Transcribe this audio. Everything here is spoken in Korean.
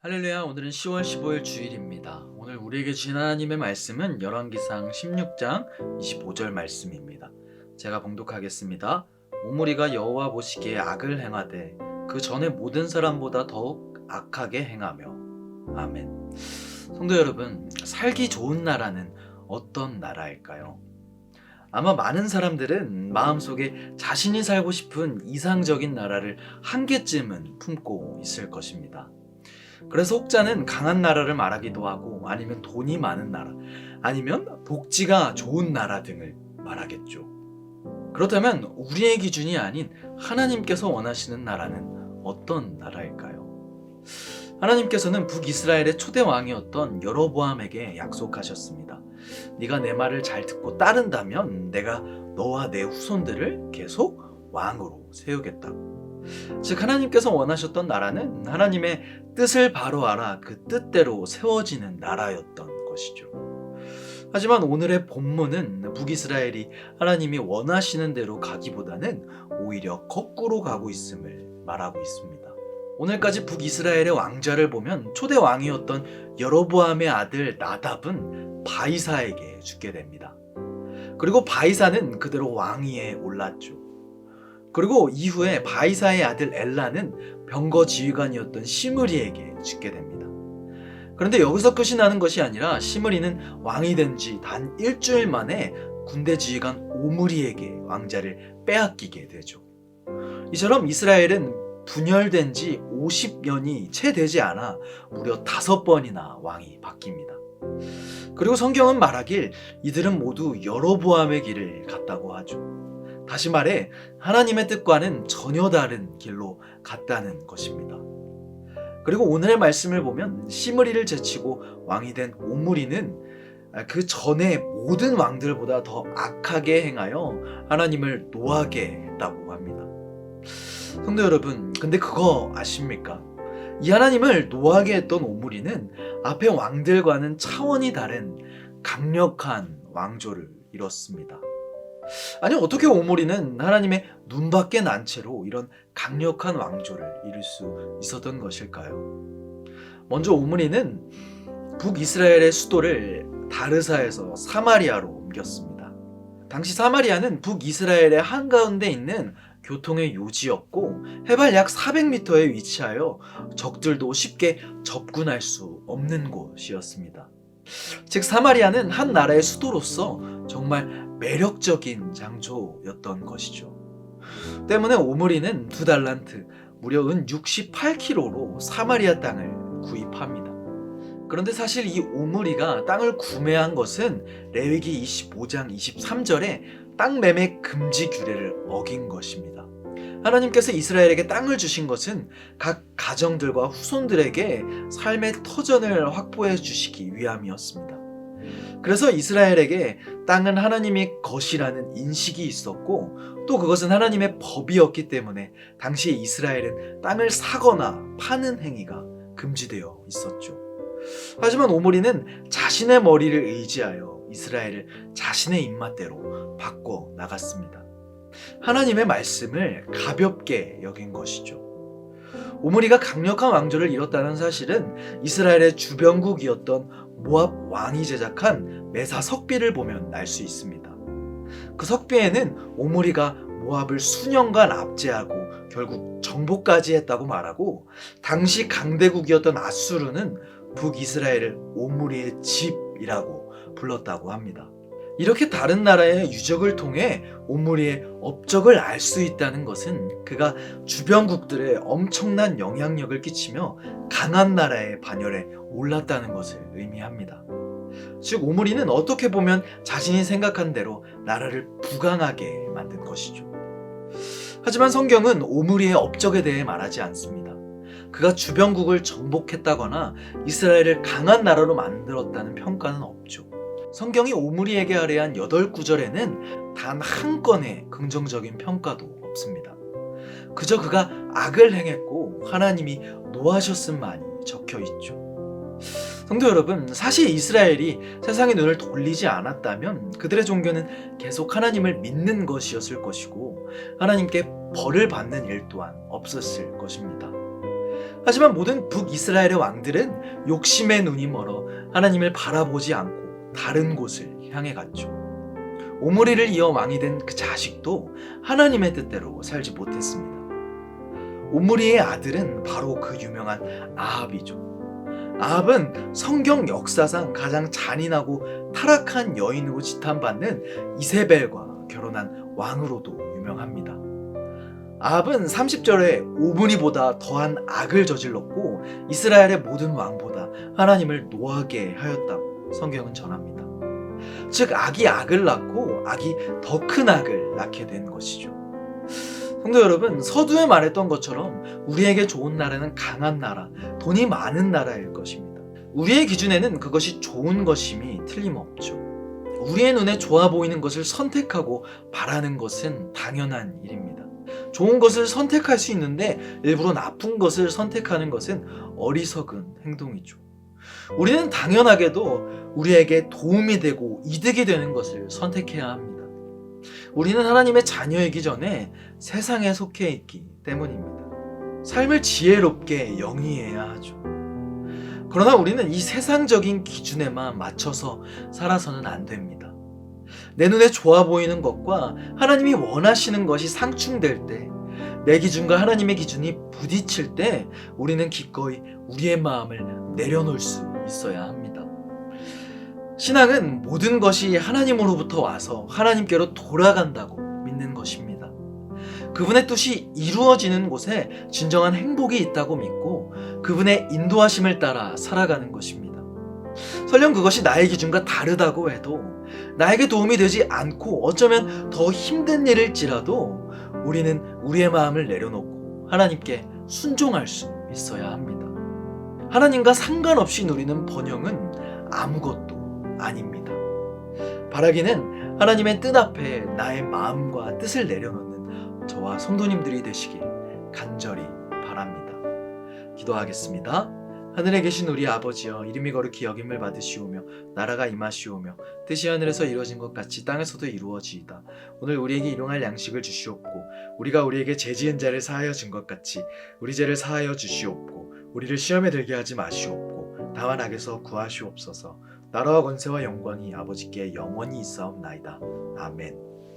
할렐루야. 오늘은 10월 15일 주일입니다. 오늘 우리에게 주신 하나님의 말씀은 열왕기상 16장 25절 말씀입니다. 제가 봉독하겠습니다. 오므리가 여호와 보시기에 악을 행하되 그 전에 모든 사람보다 더욱 악하게 행하며. 아멘. 성도 여러분, 살기 좋은 나라는 어떤 나라일까요? 아마 많은 사람들은 마음속에 자신이 살고 싶은 이상적인 나라를 한 개쯤은 품고 있을 것입니다. 그래서 혹자는 강한 나라를 말하기도 하고, 아니면 돈이 많은 나라, 아니면 복지가 좋은 나라 등을 말하겠죠. 그렇다면 우리의 기준이 아닌 하나님께서 원하시는 나라는 어떤 나라일까요? 하나님께서는 북이스라엘의 초대 왕이었던 여로보암에게 약속하셨습니다. 네가 내 말을 잘 듣고 따른다면 내가 너와 내 후손들을 계속 왕으로 세우겠다고. 즉, 하나님께서 원하셨던 나라는 하나님의 뜻을 바로 알아 그 뜻대로 세워지는 나라였던 것이죠. 하지만 오늘의 본문은 북이스라엘이 하나님이 원하시는 대로 가기보다는 오히려 거꾸로 가고 있음을 말하고 있습니다. 오늘까지 북이스라엘의 왕좌를 보면 초대 왕이었던 여로보암의 아들 나답은 바이사에게 죽게 됩니다. 그리고 바이사는 그대로 왕위에 올랐죠. 그리고 이후에 바이사의 아들 엘라는 병거 지휘관이었던 시므리에게 죽게 됩니다. 그런데 여기서 끝이 나는 것이 아니라 시므리는 왕이 된 지 단 일주일 만에 군대 지휘관 오므리에게 왕자를 빼앗기게 되죠. 이처럼 이스라엘은 분열된 지 50년이 채 되지 않아 무려 5번이나 왕이 바뀝니다. 그리고 성경은 말하길 이들은 모두 여로보암의 길을 갔다고 하죠. 다시 말해 하나님의 뜻과는 전혀 다른 길로 갔다는 것입니다. 그리고 오늘의 말씀을 보면 시므리를 제치고 왕이 된 오므리는 그 전에 모든 왕들보다 더 악하게 행하여 하나님을 노하게 했다고 합니다. 성도 여러분, 근데 그거 아십니까? 이 하나님을 노하게 했던 오므리는 앞의 왕들과는 차원이 다른 강력한 왕조를 이뤘습니다. 아니, 어떻게 오므리는 하나님의 눈밖에 난 채로 이런 강력한 왕조를 이룰 수 있었던 것일까요? 먼저 오므리는 북이스라엘의 수도를 다르사에서 사마리아로 옮겼습니다. 당시 사마리아는 북이스라엘의 한가운데 있는 교통의 요지였고 해발 약 400m에 위치하여 적들도 쉽게 접근할 수 없는 곳이었습니다. 즉, 사마리아는 한 나라의 수도로서 정말 매력적인 장소였던 것이죠. 때문에 오므리는 2달란트, 무려 은 68kg로 사마리아 땅을 구입합니다. 그런데 사실 이 오므리가 땅을 구매한 것은 레위기 25장 23절에 땅 매매 금지 규례를 어긴 것입니다. 하나님께서 이스라엘에게 땅을 주신 것은 각 가정들과 후손들에게 삶의 터전을 확보해 주시기 위함이었습니다. 그래서 이스라엘에게 땅은 하나님의 것이라는 인식이 있었고, 또 그것은 하나님의 법이었기 때문에 당시 이스라엘은 땅을 사거나 파는 행위가 금지되어 있었죠. 하지만 오므리는 자신의 머리를 의지하여 이스라엘을 자신의 입맛대로 바꿔 나갔습니다. 하나님의 말씀을 가볍게 여긴 것이죠. 오므리가 강력한 왕조를 이뤘다는 사실은 이스라엘의 주변국이었던 모압 왕이 제작한 메사 석비를 보면 알 수 있습니다. 그 석비에는 오므리가 모압을 수년간 압제하고 결국 정복까지 했다고 말하고, 당시 강대국이었던 아수르는 북이스라엘을 오므리의 집이라고 불렀다고 합니다. 이렇게 다른 나라의 유적을 통해 오므리의 업적을 알 수 있다는 것은 그가 주변국들에 엄청난 영향력을 끼치며 강한 나라의 반열에 올랐다는 것을 의미합니다. 즉, 오므리는 어떻게 보면 자신이 생각한 대로 나라를 부강하게 만든 것이죠. 하지만 성경은 오므리의 업적에 대해 말하지 않습니다. 그가 주변국을 정복했다거나 이스라엘을 강한 나라로 만들었다는 평가는 없죠. 성경이 오므리에게 할애한 8구절에는 단 한 건의 긍정적인 평가도 없습니다. 그저 그가 악을 행했고 하나님이 노하셨음만이 적혀 있죠. 성도 여러분, 사실 이스라엘이 세상의 눈을 돌리지 않았다면 그들의 종교는 계속 하나님을 믿는 것이었을 것이고 하나님께 벌을 받는 일 또한 없었을 것입니다. 하지만 모든 북이스라엘의 왕들은 욕심의 눈이 멀어 하나님을 바라보지 않고 다른 곳을 향해 갔죠. 오므리를 이어 왕이 된 그 자식도 하나님의 뜻대로 살지 못했습니다. 오므리의 아들은 바로 그 유명한 아합이죠. 아합은 성경 역사상 가장 잔인하고 타락한 여인으로 지탄받는 이세벨과 결혼한 왕으로도 유명합니다. 아합은 30절에 오므리보다 더한 악을 저질렀고 이스라엘의 모든 왕보다 하나님을 노하게 하였다고 성경은 전합니다. 즉 악이 악을 낳고 악이 더 큰 악을 낳게 된 것이죠. 성도 여러분, 서두에 말했던 것처럼 우리에게 좋은 나라는 강한 나라, 돈이 많은 나라일 것입니다. 우리의 기준에는 그것이 좋은 것임이 틀림없죠. 우리의 눈에 좋아 보이는 것을 선택하고 바라는 것은 당연한 일입니다. 좋은 것을 선택할 수 있는데 일부러 나쁜 것을 선택하는 것은 어리석은 행동이죠. 우리는 당연하게도 우리에게 도움이 되고 이득이 되는 것을 선택해야 합니다. 우리는 하나님의 자녀이기 전에 세상에 속해 있기 때문입니다. 삶을 지혜롭게 영위해야 하죠. 그러나 우리는 이 세상적인 기준에만 맞춰서 살아서는 안 됩니다. 내 눈에 좋아 보이는 것과 하나님이 원하시는 것이 상충될 때, 내 기준과 하나님의 기준이 부딪힐 때 우리는 기꺼이 우리의 마음을 내려놓을 수 있어야 합니다. 신앙은 모든 것이 하나님으로부터 와서 하나님께로 돌아간다고 믿는 것입니다. 그분의 뜻이 이루어지는 곳에 진정한 행복이 있다고 믿고 그분의 인도하심을 따라 살아가는 것입니다. 설령 그것이 나의 기준과 다르다고 해도 나에게 도움이 되지 않고 어쩌면 더 힘든 일일지라도 우리는 우리의 마음을 내려놓고 하나님께 순종할 수 있어야 합니다. 하나님과 상관없이 누리는 번영은 아무것도 아닙니다. 바라기는 하나님의 뜻 앞에 나의 마음과 뜻을 내려놓는 저와 성도님들이 되시길 간절히 바랍니다. 기도하겠습니다. 하늘에 계신 우리 아버지여, 이름이 거룩히 여김을 받으시오며 나라가 임하시오며 뜻이 하늘에서 이루어진 것 같이 땅에서도 이루어지이다. 오늘 우리에게 일용할 양식을 주시옵고 우리가 우리에게 죄 지은 자를 사하여 준 것 같이 우리 죄를 사하여 주시옵고 우리를 시험에 들게 하지 마시옵고 다만 악에서 구하시옵소서. 나라와 권세와 영광이 아버지께 영원히 있사옵나이다. 아멘.